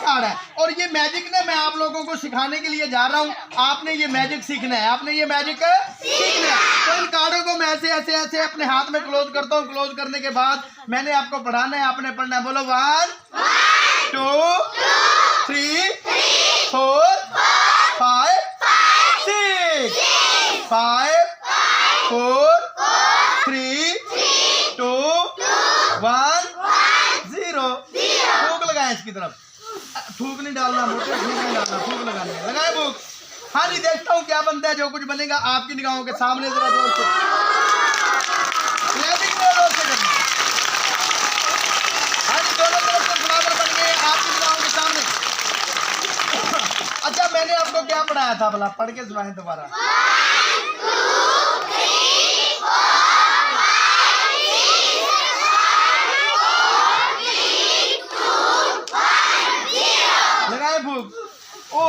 Card है और ये मैजिक ने मैं आप लोगों को सिखाने के लिए जा रहा हूँ। आपने ये मैजिक सीखना है, आपने ये मैजिक सीखना है। तो इन कार्डों को मैं ऐसे ऐसे ऐसे अपने हाथ में क्लोज करता हूँ। क्लोज करने के बाद मैंने आपको पढ़ाना है, आपने पढ़ना है। बोलो 1 2 3 4 5 6 5 4 3 2 1 0। फूक लगाए इसकी तरफ, थूक नहीं डालना मोटे, थूक नहीं डालना, फूक लगाने लगाए फूक। हाँ जी, देखता हूँ क्या बनता है, जो कुछ बनेगा आपकी निगाहों के सामने। जरा जोर से जोर से करना। हाँ जी, दोनों तरफ से बराबर बन गए आपकी निगाहों के सामने। अच्छा, मैंने आपको क्या पढ़ाया था भला, पढ़ के सुनाएं दोबारा। 1 2 3 4 लगाए फूक। ओ